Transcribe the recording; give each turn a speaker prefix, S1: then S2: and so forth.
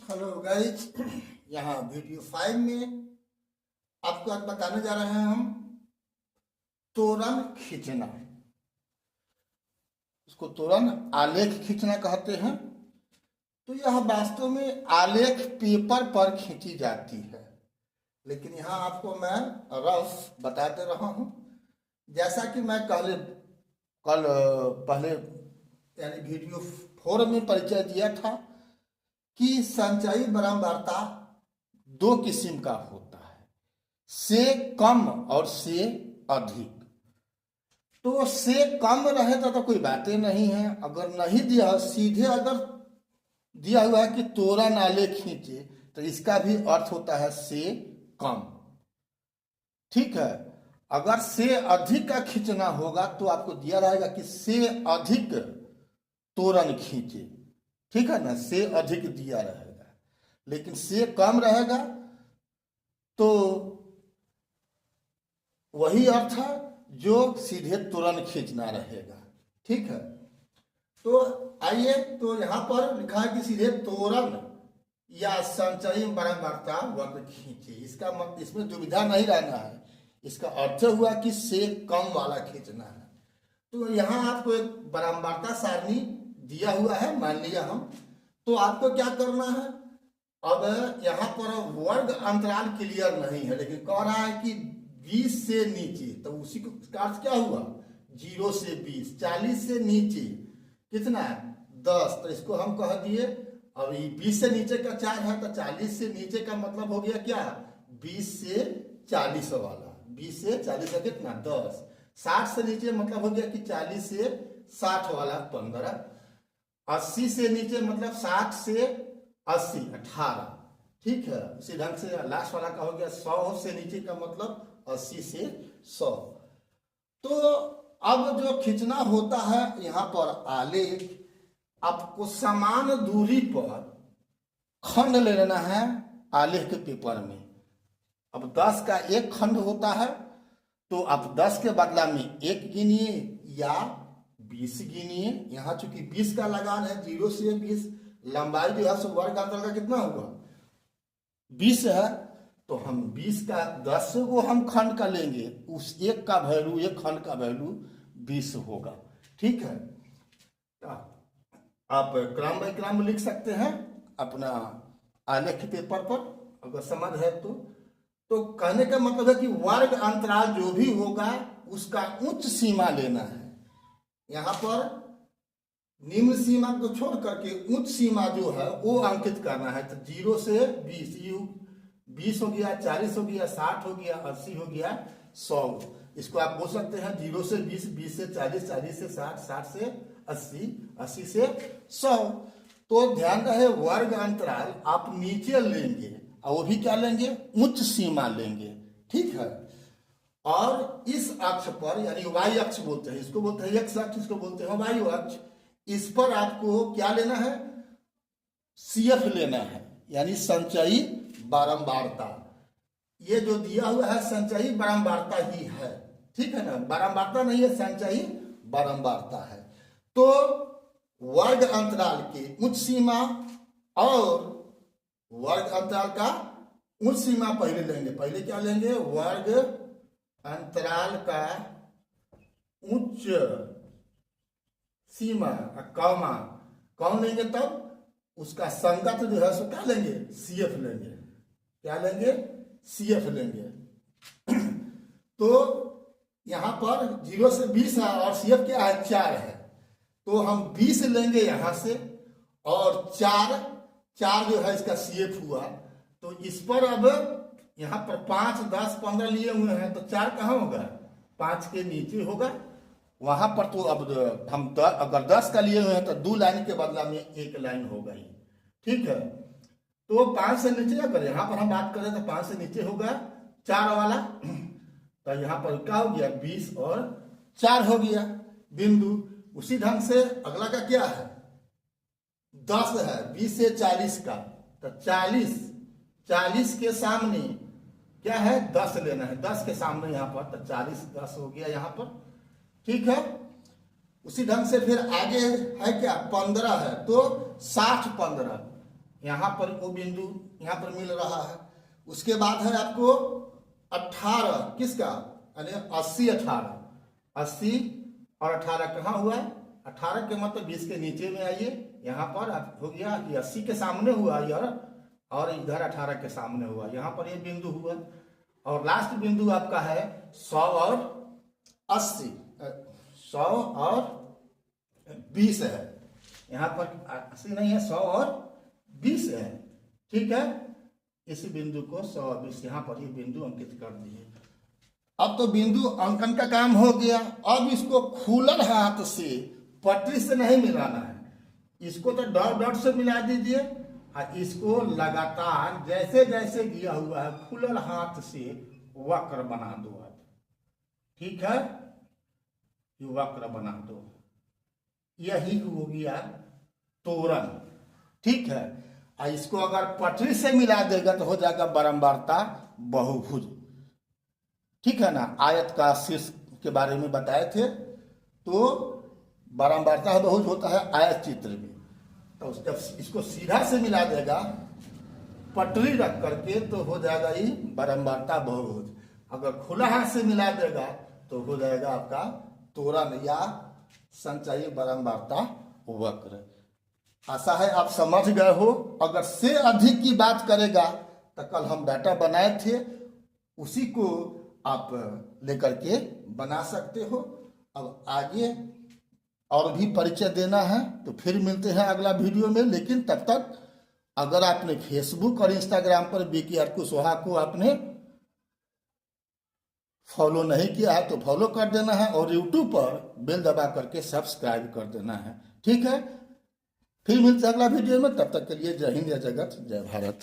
S1: Hello guys, यहाँ video 5 में आपको आज बताने जा रहे हैं हम तोरण खींचना। इसको तोरण आलेख खींचना कहते हैं। तो यह वास्तव में आलेख पेपर पर खींची जाती है, लेकिन यहाँ आपको मैं रफ बता दे रहा हूँ। जैसा कि मैं पहले यानी वीडियो 4 में परिचय दिया था कि संचयी बारंबारता दो किस्म का होता है, से कम और से अधिक। तो से कम रहे तो कोई बातें नहीं है। अगर नहीं दिया, सीधे अगर दिया हुआ है कि तोरण आलेख खींचे, तो इसका भी अर्थ होता है से कम। ठीक है। अगर से अधिक का खींचना होगा तो आपको दिया रहेगा कि से अधिक तोरण खींचे। ठीक है ना, से अधिक दिया रहेगा। लेकिन से कम रहेगा तो वही अर्थ है जो सीधे तोरण खींचना रहेगा। ठीक है। तो आइए, तो यहां पर लिखा है कि सीधे तोरण या संचयी बारंबारता वक्र खींचे। इसमें दुविधा नहीं रहना है। इसका अर्थ हुआ कि से कम वाला खींचना है। तो यहां आपको एक बारंबारता सारणी दिया हुआ है, मान लिया हम। तो आपको क्या करना है, अब यहाँ पर वर्ग अंतराल क्लियर नहीं है, लेकिन कह रहा है कि 20 से नीचे, तो उसी का अर्थ क्या हुआ, 0 से 20, 40 से नीचे कितना है, 10। तो इसको हम कह दिए। अब ये 20 से नीचे का 4 है, तो 40 से नीचे का मतलब हो गया क्या, 20 से 40 वाला। 20 से 40 का कितना, 10। 60 से नीचे मतलब हो गया कि 40 से 60 वाला 15। 80 से नीचे मतलब 60 से 80 18। ठीक है। उसी ढंग से लास्ट वाला का हो गया 100 से नीचे का मतलब 80 से 100। तो अब जो खींचना होता है यहाँ पर आलेख, आपको समान दूरी पर खंड ले लेना है आलेख के पेपर में। अब 10 का एक खंड होता है, तो आप 10 के बदला में 1 गिनिए या 20 गिनिए। यहाँ चूंकि 20 का लगान है, 0 से 20, लंबाई जो है सो वर्ग अंतर का कितना हुआ, 20 है। तो हम 20 का 10 को हम खंड का लेंगे, उस एक का वैल्यू, एक खंड का वैल्यू 20 होगा। ठीक है। आप क्रम बाय क्रम लिख सकते हैं अपना आलेख पेपर पर, अगर समझ है तो कहने का मतलब है कि वर्ग अंतराल जो भी होगा उसका उच्च सीमा लेना है। यहाँ पर निम्न सीमा को छोड़ करके उच्च सीमा जो है वो अंकित करना है। तो 0 से 20, 20 हो गया, 40 हो गया, 60 हो गया, 80 हो गया, 100। इसको आप बोल सकते हैं 0 से 20, 20 से 40, 40 से 60, 60 से 80, 80 से 100। तो ध्यान रहे, वर्ग अंतराल आप नीचे लेंगे और वो भी क्या लेंगे, उच्च सीमा लेंगे। ठीक है। और इस अक्ष पर, यानी वाई अक्ष बोलते हैं, इसको बोलते हैं एक्स अक्ष, इसको बोलते हैं वाई अक्ष। इस पर आपको क्या लेना है, सीएफ लेना है, यानी संचयी बारंबारता। ये जो दिया हुआ है संचयी बारंबारता ही है। ठीक है ना, बारंबारता नहीं है, संचयी बारंबारता है। तो वर्ग अंतराल की उच्च सीमा और वर्ग अंतराल का उच्च सीमा पहले लेंगे। पहले क्या लेंगे, वर्ग अंतराल का उच्च सीमा कौमा कौन लेंगे, तब उसका संगत जो है सो क्या लेंगे, सीएफ लेंगे। क्या लेंगे, सीएफ लेंगे। तो यहां पर 0 से 20 है और सीएफ क्या है, 4 है। तो हम 20 लेंगे यहां से, और 4 जो है इसका सीएफ हुआ। तो इस पर अब यहां पर 5, 10, 15 लिए हुए हैं, तो 4 कहां होगा, 5 के नीचे होगा। वहां पर तो अब हम अगर 10 का लिए हुए हैं तो 2 लाइन के बदला में 1 लाइन हो गई। ठीक है। तो 5 से नीचे, अगर यहां पर हम बात करें तो 5 से नीचे होगा 4 वाला। तो यहां पर क्या हो गया, 20 और 4 हो गया बिंदु। उसी ढंग से अगला का क्या है, 10 है, 20 से 40 का, तो 40 के सामने क्या है, 10 लेना है। 10 के सामने यहाँ पर, तो 40, 10 हो गया यहाँ पर। ठीक है। उसी ढंग से फिर आगे है क्या, 15 है, तो 60, 15, यहाँ पर वो बिंदु यहाँ पर मिल रहा है। उसके बाद है आपको 18 किसका, यानी 80 18 80 और 18 कहाँ हुआ, 18 के मतलब 20 के नीचे में आइए, यहाँ पर आप हो गया कि 80 के सामने हुआ यार, और इधर 18 के सामने हुआ, यहाँ पर ये बिंदु हुआ। और लास्ट बिंदु आपका है 100 और 80, 100 और 20 है, यहाँ पर 80 नहीं है, 100 और 20 है, ठीक है। इस बिंदु को 100 और 20 यहाँ पर ये बिंदु अंकित कर दिए। अब तो बिंदु अंकन का काम हो गया। अब इसको खुलल हाथ से, पटरी से नहीं मिलाना है, इसको तो डॉट डॉट से मिला दीजिए, और इसको लगातार जैसे जैसे दिया हुआ है खुलल हाथ से वक्र बना दो आप, ठीक है, ये वक्र बना दो, यही हो गया तोरण, ठीक है। और इसको अगर पटरी से मिला देगा तो हो जाएगा बारंबारता बहुभुज, ठीक है ना। आयत का शीर्ष के बारे में बताए थे, तो बारंबारता बहुभुज होता है आयत चित्र में। तो जब इसको सीधा से मिला देगा पटरी रख करके तो हो जाएगा ये बारंबारता बहुभुज। अगर खुला हाथ से मिला देगा तो हो जाएगा आपका तोरण या संचयी बारंबारता वक्र। आशा है आप समझ गए हो। अगर से अधिक की बात करेगा तो कल हम डाटा बनाए थे, उसी को आप लेकर के बना सकते हो। अब आगे और भी परिचय देना है तो फिर मिलते हैं अगला वीडियो में। लेकिन तब तक अगर आपने फेसबुक और इंस्टाग्राम पर BKR कुशवाहा को आपने फॉलो नहीं किया है तो फॉलो कर देना है, और यूट्यूब पर बेल दबा करके सब्सक्राइब कर देना है, ठीक है। फिर मिलते हैं अगला वीडियो में, तब तक के लिए जय हिंद, जय जगत, जय भारत।